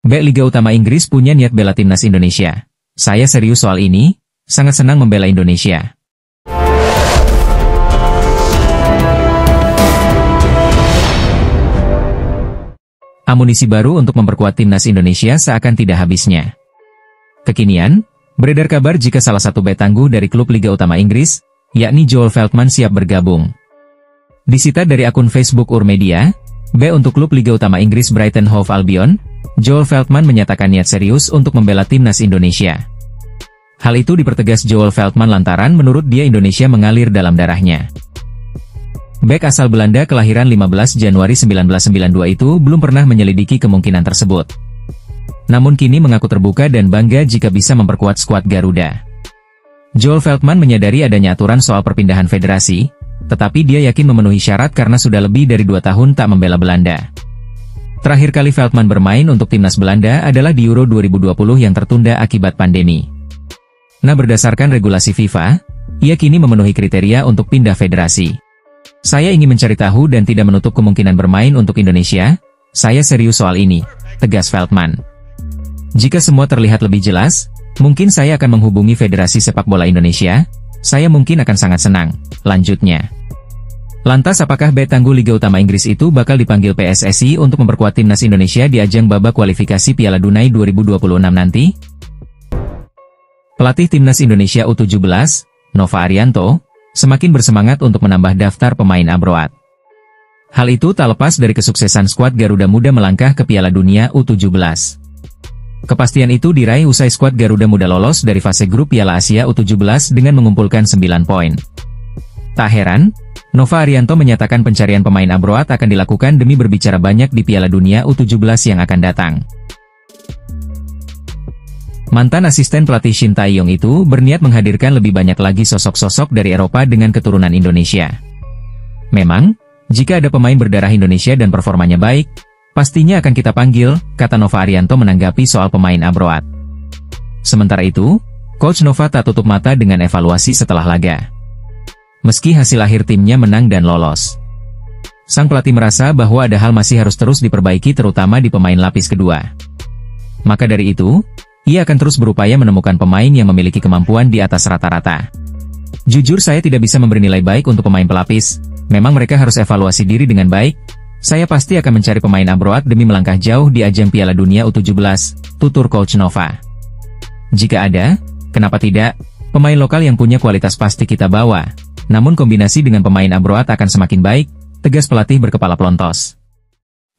Liga Utama Inggris punya niat bela timnas Indonesia. Saya serius soal ini, sangat senang membela Indonesia. Amunisi baru untuk memperkuat timnas Indonesia seakan tidak habisnya. Kekinian, beredar kabar jika salah satu bek tangguh dari klub Liga Utama Inggris, yakni Joel Veltman siap bergabung. Disita dari akun Facebook Urmedia, bek untuk klub Liga Utama Inggris Brighton Hove Albion, Joel Veltman menyatakan niat serius untuk membela timnas Indonesia. Hal itu dipertegas Joel Veltman lantaran menurut dia Indonesia mengalir dalam darahnya. Bek asal Belanda kelahiran 15 Januari 1992 itu belum pernah menyelidiki kemungkinan tersebut. Namun kini mengaku terbuka dan bangga jika bisa memperkuat skuad Garuda. Joel Veltman menyadari adanya aturan soal perpindahan federasi, tetapi dia yakin memenuhi syarat karena sudah lebih dari 2 tahun tak membela Belanda. Terakhir kali Veltman bermain untuk timnas Belanda adalah di Euro 2020 yang tertunda akibat pandemi. Nah, berdasarkan regulasi FIFA, ia kini memenuhi kriteria untuk pindah federasi. Saya ingin mencari tahu dan tidak menutup kemungkinan bermain untuk Indonesia. Saya serius soal ini, tegas Veltman. Jika semua terlihat lebih jelas, mungkin saya akan menghubungi Federasi Sepak Bola Indonesia. Saya mungkin akan sangat senang, lanjutnya. Lantas apakah bek tangguh Liga Utama Inggris itu bakal dipanggil PSSI untuk memperkuat timnas Indonesia di ajang babak kualifikasi Piala Dunai 2026 nanti? Pelatih timnas Indonesia U17, Nova Arianto, semakin bersemangat untuk menambah daftar pemain abroad. Hal itu tak lepas dari kesuksesan skuad Garuda Muda melangkah ke Piala Dunia U17. Kepastian itu diraih usai skuad Garuda Muda lolos dari fase grup Piala Asia U17 dengan mengumpulkan 9 poin. Tak heran, Nova Arianto menyatakan pencarian pemain abroad akan dilakukan demi berbicara banyak di Piala Dunia U17 yang akan datang. Mantan asisten pelatih Shin Tae-yong itu berniat menghadirkan lebih banyak lagi sosok-sosok dari Eropa dengan keturunan Indonesia. Memang, jika ada pemain berdarah Indonesia dan performanya baik, pastinya akan kita panggil, kata Nova Arianto menanggapi soal pemain abroad. Sementara itu, Coach Nova tak tutup mata dengan evaluasi setelah laga. Meski hasil akhir timnya menang dan lolos, sang pelatih merasa bahwa ada hal masih harus terus diperbaiki terutama di pemain lapis kedua. Maka dari itu, ia akan terus berupaya menemukan pemain yang memiliki kemampuan di atas rata-rata. Jujur saya tidak bisa memberi nilai baik untuk pemain pelapis, memang mereka harus evaluasi diri dengan baik. Saya pasti akan mencari pemain abroad demi melangkah jauh di ajang Piala Dunia U17, tutur Coach Nova. Jika ada, kenapa tidak, pemain lokal yang punya kualitas pasti kita bawa. Namun kombinasi dengan pemain abroad akan semakin baik, tegas pelatih berkepala pelontos.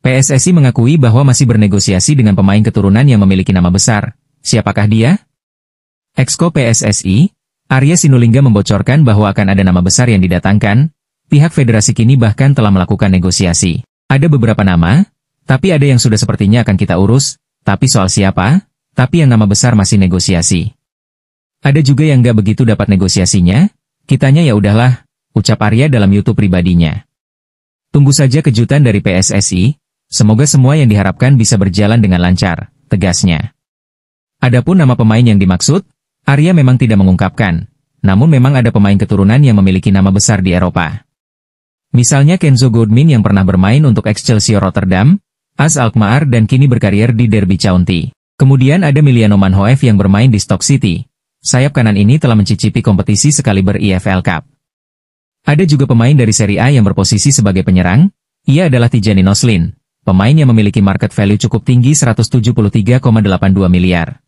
PSSI mengakui bahwa masih bernegosiasi dengan pemain keturunan yang memiliki nama besar. Siapakah dia? Exco PSSI, Arya Sinulinga membocorkan bahwa akan ada nama besar yang didatangkan. Pihak federasi kini bahkan telah melakukan negosiasi. Ada beberapa nama, tapi ada yang sudah sepertinya akan kita urus. Tapi soal siapa? Tapi yang nama besar masih negosiasi. Ada juga yang gak begitu dapat negosiasinya. Kitanya ya udahlah, ucap Arya dalam YouTube pribadinya. Tunggu saja kejutan dari PSSI, semoga semua yang diharapkan bisa berjalan dengan lancar, tegasnya. Adapun nama pemain yang dimaksud, Arya memang tidak mengungkapkan, namun memang ada pemain keturunan yang memiliki nama besar di Eropa. Misalnya Kenzo Goodmin yang pernah bermain untuk Excelsior Rotterdam, AS Alkmaar dan kini berkarier di Derby County. Kemudian ada Miliano Manhoef yang bermain di Stoke City. Sayap kanan ini telah mencicipi kompetisi sekaliber EFL Cup. Ada juga pemain dari Serie A yang berposisi sebagai penyerang, ia adalah Tijani Noslin, pemain yang memiliki market value cukup tinggi 173,82 miliar.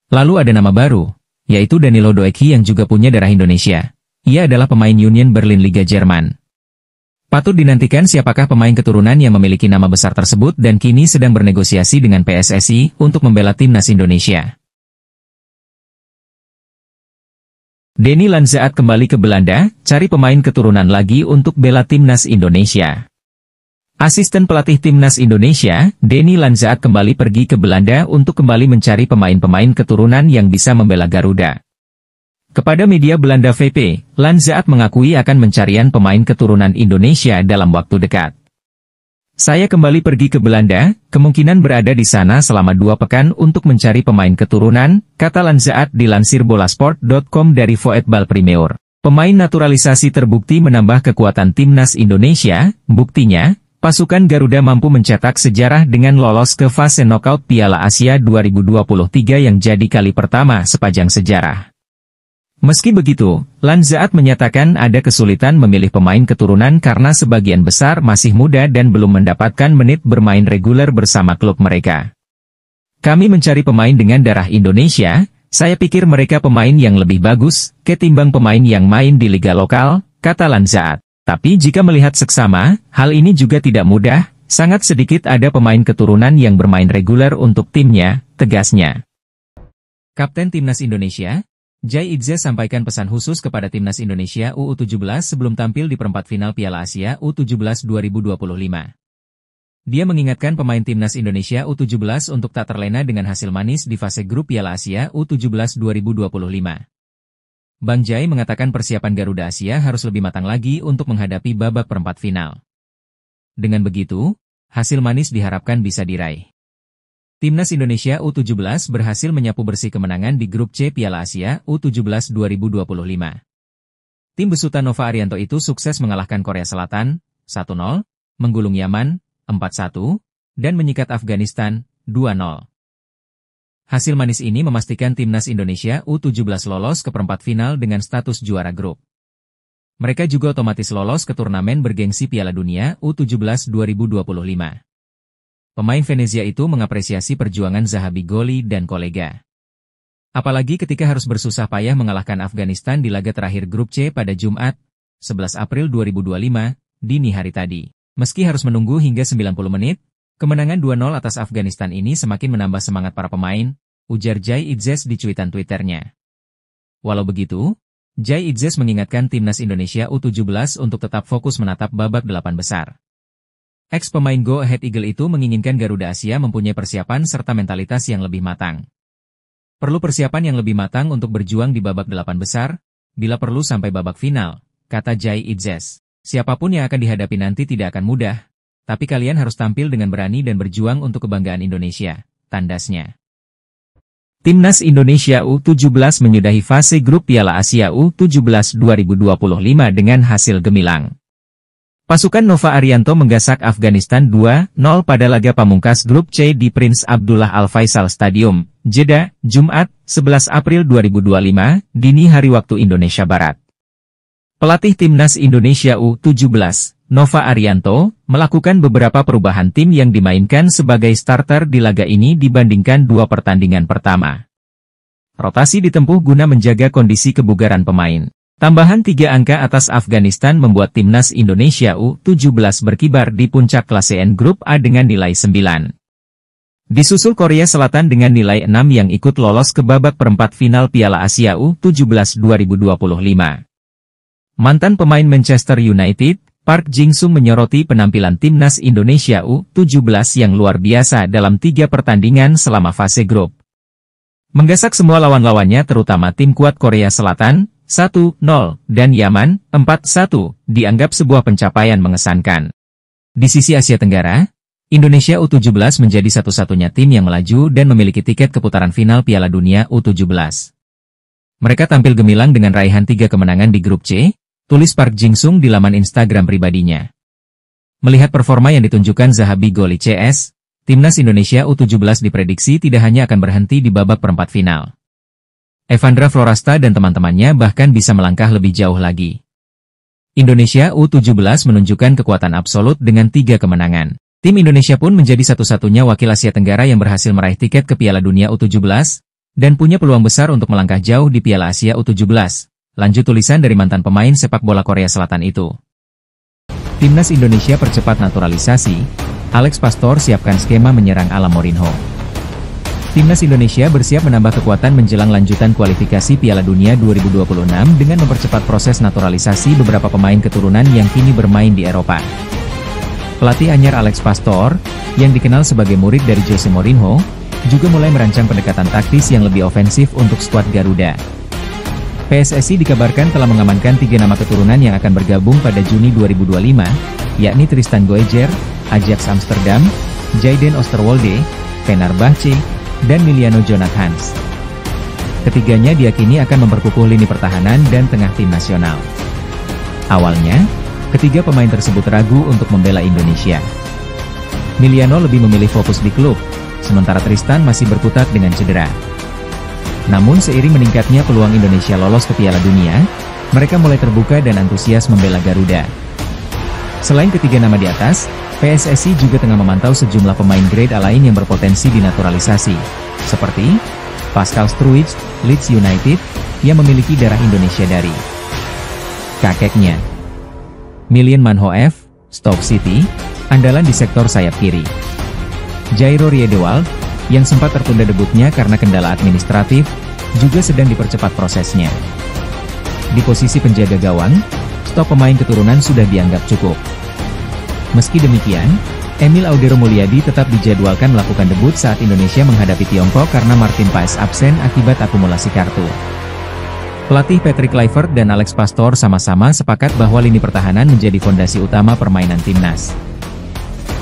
Lalu ada nama baru, yaitu Danilo Doeki yang juga punya darah Indonesia. Ia adalah pemain Union Berlin Liga Jerman. Patut dinantikan siapakah pemain keturunan yang memiliki nama besar tersebut dan kini sedang bernegosiasi dengan PSSI untuk membela timnas Indonesia. Denny Lanzaat kembali ke Belanda, cari pemain keturunan lagi untuk bela timnas Indonesia. Asisten pelatih timnas Indonesia, Denny Lanzaat kembali pergi ke Belanda untuk kembali mencari pemain-pemain keturunan yang bisa membela Garuda. Kepada media Belanda VP, Lanzaat mengakui akan pencarian pemain keturunan Indonesia dalam waktu dekat. Saya kembali pergi ke Belanda, kemungkinan berada di sana selama 2 pekan untuk mencari pemain keturunan, kata Lanzaat dilansir bolasport.com dari Voetbal Premier. Pemain naturalisasi terbukti menambah kekuatan timnas Indonesia, buktinya, Pasukan Garuda mampu mencetak sejarah dengan lolos ke fase knockout Piala Asia 2023 yang jadi kali pertama sepanjang sejarah. Meski begitu, Lanzaat menyatakan ada kesulitan memilih pemain keturunan karena sebagian besar masih muda dan belum mendapatkan menit bermain reguler bersama klub mereka. Kami mencari pemain dengan darah Indonesia, saya pikir mereka pemain yang lebih bagus, ketimbang pemain yang main di liga lokal, kata Lanzaat. Tapi jika melihat seksama, hal ini juga tidak mudah, sangat sedikit ada pemain keturunan yang bermain reguler untuk timnya, tegasnya. Kapten Timnas Indonesia, Jai Idzes sampaikan pesan khusus kepada Timnas Indonesia U17 sebelum tampil di perempat final Piala Asia U17 2025. Dia mengingatkan pemain Timnas Indonesia U17 untuk tak terlena dengan hasil manis di fase grup Piala Asia U17 2025. Bang Jai mengatakan persiapan Garuda Asia harus lebih matang lagi untuk menghadapi babak perempat final. Dengan begitu, hasil manis diharapkan bisa diraih. Timnas Indonesia U17 berhasil menyapu bersih kemenangan di grup C Piala Asia U17 2025. Tim besutan Nova Arianto itu sukses mengalahkan Korea Selatan 1-0, menggulung Yaman 4-1, dan menyikat Afghanistan 2-0. Hasil manis ini memastikan Timnas Indonesia U17 lolos ke perempat final dengan status juara grup. Mereka juga otomatis lolos ke turnamen bergengsi Piala Dunia U17 2025. Pemain Venezia itu mengapresiasi perjuangan Zahabi Goli dan kolega. Apalagi ketika harus bersusah payah mengalahkan Afghanistan di laga terakhir grup C pada Jumat, 11 April 2025, dini hari tadi. Meski harus menunggu hingga 90 menit, kemenangan 2-0 atas Afghanistan ini semakin menambah semangat para pemain, ujar Jai Idzes di cuitan Twitternya. Walau begitu, Jai Idzes mengingatkan Timnas Indonesia U17 untuk tetap fokus menatap babak 8 besar. Ex-pemain Go Ahead Eagle itu menginginkan Garuda Asia mempunyai persiapan serta mentalitas yang lebih matang. Perlu persiapan yang lebih matang untuk berjuang di babak 8 besar, bila perlu sampai babak final, kata Jai Idzes. Siapapun yang akan dihadapi nanti tidak akan mudah, tapi kalian harus tampil dengan berani dan berjuang untuk kebanggaan Indonesia, tandasnya. Timnas Indonesia U17 menyudahi fase grup Piala Asia U17 2025 dengan hasil gemilang. Pasukan Nova Arianto menggasak Afghanistan 2-0 pada laga pamungkas grup C di Prince Abdullah Al Faisal Stadium, Jeddah, Jumat, 11 April 2025, dini hari waktu Indonesia Barat. Pelatih Timnas Indonesia U17, Nova Arianto, melakukan beberapa perubahan tim yang dimainkan sebagai starter di laga ini dibandingkan dua pertandingan pertama. Rotasi ditempuh guna menjaga kondisi kebugaran pemain. Tambahan 3 angka atas Afghanistan membuat Timnas Indonesia U17 berkibar di puncak klaseen grup A dengan nilai 9. Disusul Korea Selatan dengan nilai 6 yang ikut lolos ke babak perempat final Piala Asia U17 2025. Mantan pemain Manchester United, Park Jin-sung menyoroti penampilan Timnas Indonesia U17 yang luar biasa dalam 3 pertandingan selama fase grup. Menggasak semua lawan-lawannya terutama tim kuat Korea Selatan, 1-0, dan Yaman, 4-1, dianggap sebuah pencapaian mengesankan. Di sisi Asia Tenggara, Indonesia U17 menjadi satu-satunya tim yang melaju dan memiliki tiket ke putaran final Piala Dunia U17. Mereka tampil gemilang dengan raihan 3 kemenangan di grup C, tulis Park Jin-sung di laman Instagram pribadinya. Melihat performa yang ditunjukkan Zahabi Goli CS, Timnas Indonesia U17 diprediksi tidak hanya akan berhenti di babak perempat final. Evandra Florasta dan teman-temannya bahkan bisa melangkah lebih jauh lagi. Indonesia U17 menunjukkan kekuatan absolut dengan 3 kemenangan. Tim Indonesia pun menjadi satu-satunya wakil Asia Tenggara yang berhasil meraih tiket ke Piala Dunia U17, dan punya peluang besar untuk melangkah jauh di Piala Asia U17. Lanjut tulisan dari mantan pemain sepak bola Korea Selatan itu. Timnas Indonesia percepat naturalisasi, Alex Pastor siapkan skema menyerang ala Mourinho. Timnas Indonesia bersiap menambah kekuatan menjelang lanjutan kualifikasi Piala Dunia 2026 dengan mempercepat proses naturalisasi beberapa pemain keturunan yang kini bermain di Eropa. Pelatih anyar Alex Pastor, yang dikenal sebagai murid dari Jose Mourinho, juga mulai merancang pendekatan taktis yang lebih ofensif untuk skuad Garuda. PSSI dikabarkan telah mengamankan 3 nama keturunan yang akan bergabung pada Juni 2025, yakni Tristan Goejer, Ajax Amsterdam, Jayden Oosterwolde, Fenerbahce, dan Miliano Jonathans. Ketiganya diyakini akan memperkukuh lini pertahanan dan tengah tim nasional. Awalnya, Ketiga pemain tersebut ragu untuk membela Indonesia. Miliano lebih memilih fokus di klub, sementara Tristan masih berkutat dengan cedera. Namun seiring meningkatnya peluang Indonesia lolos ke Piala Dunia, mereka mulai terbuka dan antusias membela Garuda. Selain ketiga nama di atas, PSSI juga tengah memantau sejumlah pemain grade A lain yang berpotensi dinaturalisasi, seperti Pascal Struijk, Leeds United, yang memiliki darah Indonesia dari kakeknya. Milian Manhoef, Stoke City, andalan di sektor sayap kiri. Jairo Riedewald, yang sempat tertunda debutnya karena kendala administratif, juga sedang dipercepat prosesnya. Di posisi penjaga gawang, stok pemain keturunan sudah dianggap cukup. Meski demikian, Emil Audero Mulyadi tetap dijadwalkan melakukan debut saat Indonesia menghadapi Tiongkok karena Martin Paes absen akibat akumulasi kartu. Pelatih Patrick Kluivert dan Alex Pastoor sama-sama sepakat bahwa lini pertahanan menjadi fondasi utama permainan timnas.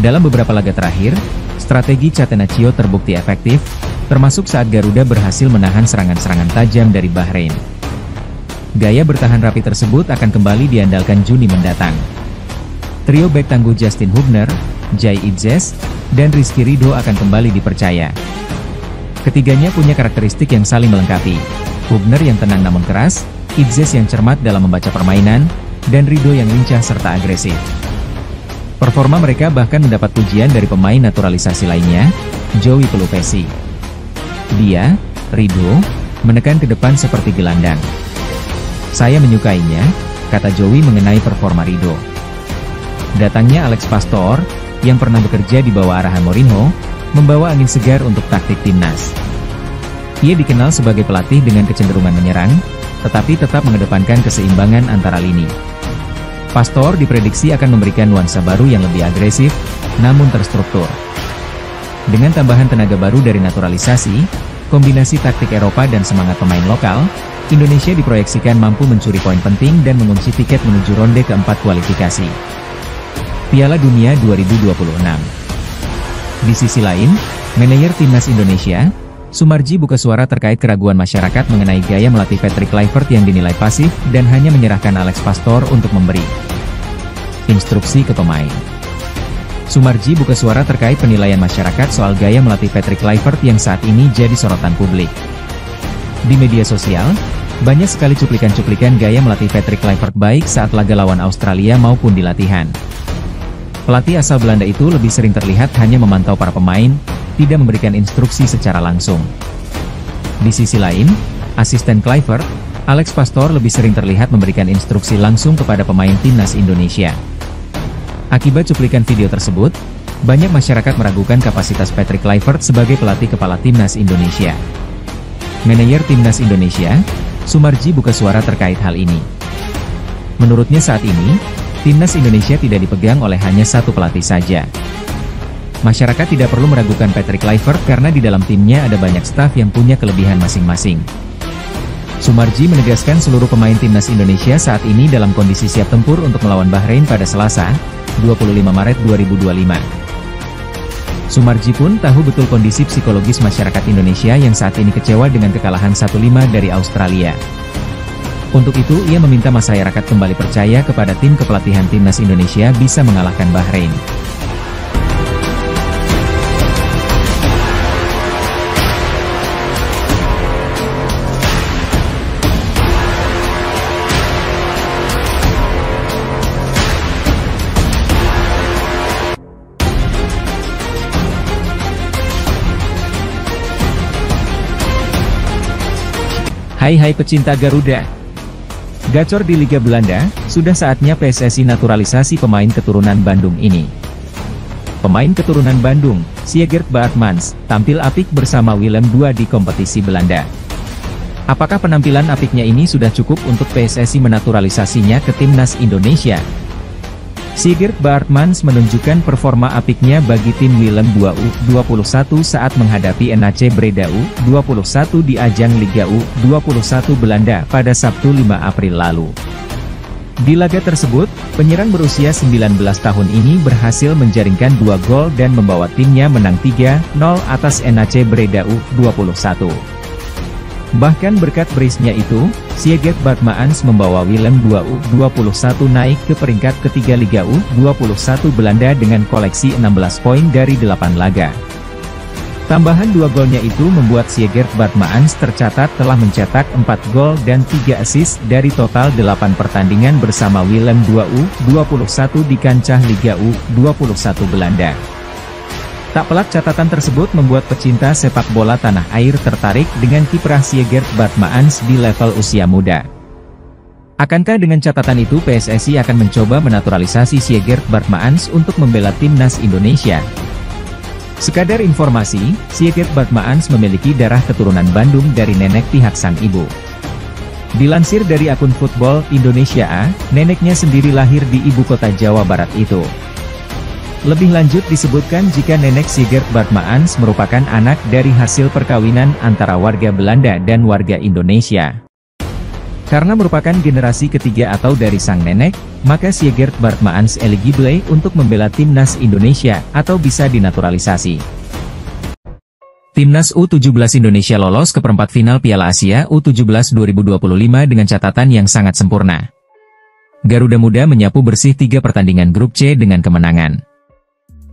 Dalam beberapa laga terakhir, strategi Catenaccio terbukti efektif, termasuk saat Garuda berhasil menahan serangan-serangan tajam dari Bahrain. Gaya bertahan rapi tersebut akan kembali diandalkan Juni mendatang. Trio bek tangguh Justin Hubner, Jai Idzes, dan Rizky Ridho akan kembali dipercaya. Ketiganya punya karakteristik yang saling melengkapi. Hubner yang tenang namun keras, Idzes yang cermat dalam membaca permainan, dan Ridho yang lincah serta agresif. Performa mereka bahkan mendapat pujian dari pemain naturalisasi lainnya, Joey Pelupesi. Dia, Ridho, menekan ke depan seperti gelandang. Saya menyukainya, kata Joey mengenai performa Ridho. Datangnya Alex Pastoor, yang pernah bekerja di bawah arahan Mourinho, membawa angin segar untuk taktik timnas. Ia dikenal sebagai pelatih dengan kecenderungan menyerang, tetapi tetap mengedepankan keseimbangan antara lini. Pastoor diprediksi akan memberikan nuansa baru yang lebih agresif, namun terstruktur. Dengan tambahan tenaga baru dari naturalisasi, kombinasi taktik Eropa dan semangat pemain lokal, Indonesia diproyeksikan mampu mencuri poin penting dan mengunci tiket menuju ronde keempat kualifikasi Piala Dunia 2026. Di sisi lain, manajer timnas Indonesia, Sumarji buka suara terkait keraguan masyarakat mengenai gaya melatih Patrick Kluivert yang dinilai pasif dan hanya menyerahkan Alex Pastoor untuk memberi instruksi ke pemain. Sumarji buka suara terkait penilaian masyarakat soal gaya melatih Patrick Kluivert yang saat ini jadi sorotan publik. Di media sosial, banyak sekali cuplikan-cuplikan gaya melatih Patrick Kluivert baik saat laga lawan Australia maupun di latihan. Pelatih asal Belanda itu lebih sering terlihat hanya memantau para pemain, tidak memberikan instruksi secara langsung. Di sisi lain, asisten Kluivert, Alex Pastoor lebih sering terlihat memberikan instruksi langsung kepada pemain timnas Indonesia. Akibat cuplikan video tersebut, banyak masyarakat meragukan kapasitas Patrick Kluivert sebagai pelatih kepala timnas Indonesia. Manajer timnas Indonesia, Sumarji buka suara terkait hal ini. Menurutnya saat ini, timnas Indonesia tidak dipegang oleh hanya satu pelatih saja. Masyarakat tidak perlu meragukan Patrick Kluivert karena di dalam timnya ada banyak staf yang punya kelebihan masing-masing. Sumarji menegaskan seluruh pemain timnas Indonesia saat ini dalam kondisi siap tempur untuk melawan Bahrain pada Selasa, 25 Maret 2025. Sumarji pun tahu betul kondisi psikologis masyarakat Indonesia yang saat ini kecewa dengan kekalahan 1-5 dari Australia. Untuk itu ia meminta masyarakat kembali percaya kepada tim kepelatihan timnas Indonesia bisa mengalahkan Bahrain. Hai pecinta Garuda. Gacor di Liga Belanda, sudah saatnya PSSI naturalisasi pemain keturunan Bandung ini. Pemain keturunan Bandung, Sjegeert Baartmans, tampil apik bersama Willem II di kompetisi Belanda. Apakah penampilan apiknya ini sudah cukup untuk PSSI menaturalisasinya ke timnas Indonesia? Sjegeert Baartmans menunjukkan performa apiknya bagi tim Willem II U21 saat menghadapi NAC Breda U21 di ajang Liga U21 Belanda pada Sabtu 5 April lalu. Di laga tersebut, penyerang berusia 19 tahun ini berhasil menjaringkan 2 gol dan membawa timnya menang 3-0 atas NAC Breda U21. Bahkan berkat brace-nya itu, Sieget Baartmans membawa Willem II U21 naik ke peringkat ketiga Liga U21 Belanda dengan koleksi 16 poin dari 8 laga. Tambahan 2 golnya itu membuat Sieget Baartmans tercatat telah mencetak 4 gol dan 3 assist dari total 8 pertandingan bersama Willem II U21 di kancah Liga U21 Belanda. Tak pelak catatan tersebut membuat pecinta sepak bola tanah air tertarik dengan kiprah Sieget Baartmans di level usia muda. Akankah dengan catatan itu PSSI akan mencoba menaturalisasi Sieget Baartmans untuk membela timnas Indonesia? Sekadar informasi, Sieget Baartmans memiliki darah keturunan Bandung dari nenek pihak sang ibu. Dilansir dari akun Football Indonesia A, neneknya sendiri lahir di ibu kota Jawa Barat itu. Lebih lanjut disebutkan jika nenek Sieget Baartmans merupakan anak dari hasil perkawinan antara warga Belanda dan warga Indonesia. Karena merupakan generasi ketiga atau dari sang nenek, maka Sieget Baartmans eligible untuk membela timnas Indonesia atau bisa dinaturalisasi. Timnas U17 Indonesia lolos ke perempat final Piala Asia U17 2025 dengan catatan yang sangat sempurna. Garuda Muda menyapu bersih 3 pertandingan grup C dengan kemenangan.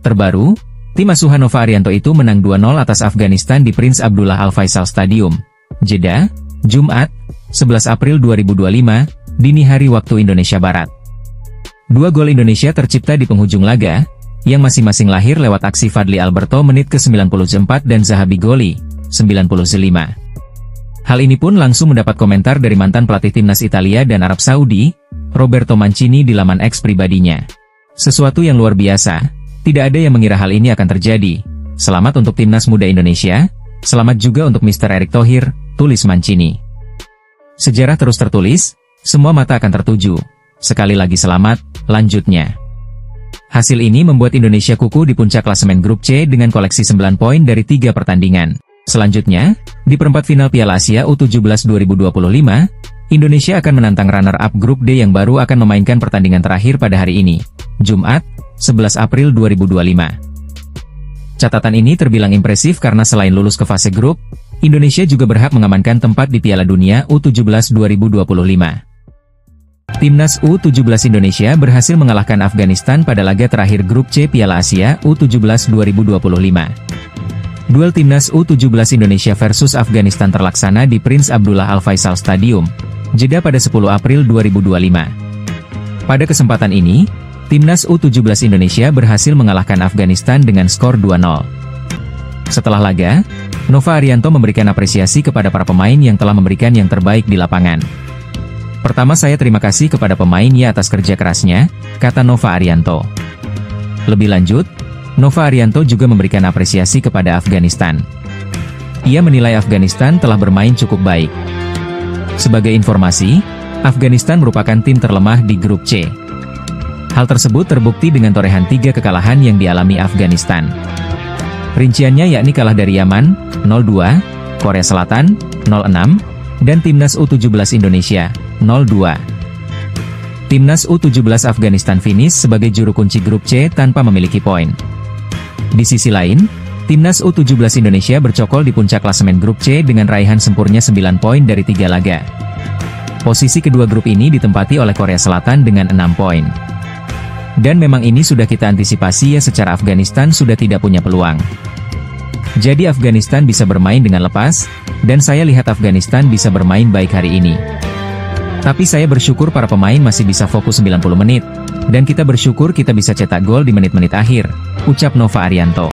Terbaru, tim asuhan Nova Arianto itu menang 2-0 atas Afghanistan di Prince Abdullah Al Faisal Stadium, Jeddah, Jumat, 11 April 2025, dini hari waktu Indonesia Barat. 2 gol Indonesia tercipta di penghujung laga, yang masing-masing lahir lewat aksi Fadli Alberto menit ke-94 dan Zahabi Goli, 95. Hal ini pun langsung mendapat komentar dari mantan pelatih timnas Italia dan Arab Saudi, Roberto Mancini di laman X pribadinya. Sesuatu yang luar biasa. Tidak ada yang mengira hal ini akan terjadi. Selamat untuk timnas muda Indonesia, selamat juga untuk Mr. Erick Thohir, tulis Mancini. Sejarah terus tertulis, semua mata akan tertuju. Sekali lagi selamat, lanjutnya. Hasil ini membuat Indonesia kukuh di puncak klasemen grup C dengan koleksi 9 poin dari 3 pertandingan. Selanjutnya, di perempat final Piala Asia U17 2025, Indonesia akan menantang runner-up grup D yang baru akan memainkan pertandingan terakhir pada hari ini, Jumat, 11 April 2025. Catatan ini terbilang impresif karena selain lulus ke fase grup, Indonesia juga berhak mengamankan tempat di Piala Dunia U17 2025. Timnas U17 Indonesia berhasil mengalahkan Afghanistan pada laga terakhir grup C Piala Asia U17 2025. Duel Timnas U17 Indonesia versus Afghanistan terlaksana di Prince Abdullah Al Faisal Stadium, Jeddah pada 10 April 2025. Pada kesempatan ini, Timnas U17 Indonesia berhasil mengalahkan Afghanistan dengan skor 2-0. Setelah laga, Nova Arianto memberikan apresiasi kepada para pemain yang telah memberikan yang terbaik di lapangan. Pertama saya terima kasih kepada pemain ya atas kerja kerasnya, kata Nova Arianto. Lebih lanjut, Nova Arianto juga memberikan apresiasi kepada Afghanistan. Ia menilai Afghanistan telah bermain cukup baik. Sebagai informasi, Afghanistan merupakan tim terlemah di grup C. Hal tersebut terbukti dengan torehan 3 kekalahan yang dialami Afghanistan. Rinciannya yakni kalah dari Yaman, 0-2, Korea Selatan, 0-6, dan Timnas U17 Indonesia, 0-2. Timnas U17 Afghanistan finish sebagai juru kunci grup C tanpa memiliki poin. Di sisi lain, Timnas U17 Indonesia bercokol di puncak klasemen grup C dengan raihan sempurna 9 poin dari 3 laga. Posisi kedua grup ini ditempati oleh Korea Selatan dengan 6 poin. Dan memang ini sudah kita antisipasi ya, secara Afghanistan sudah tidak punya peluang. Jadi Afghanistan bisa bermain dengan lepas, dan saya lihat Afghanistan bisa bermain baik hari ini. Tapi saya bersyukur para pemain masih bisa fokus 90 menit, dan kita bersyukur kita bisa cetak gol di menit-menit akhir, ucap Nova Arianto.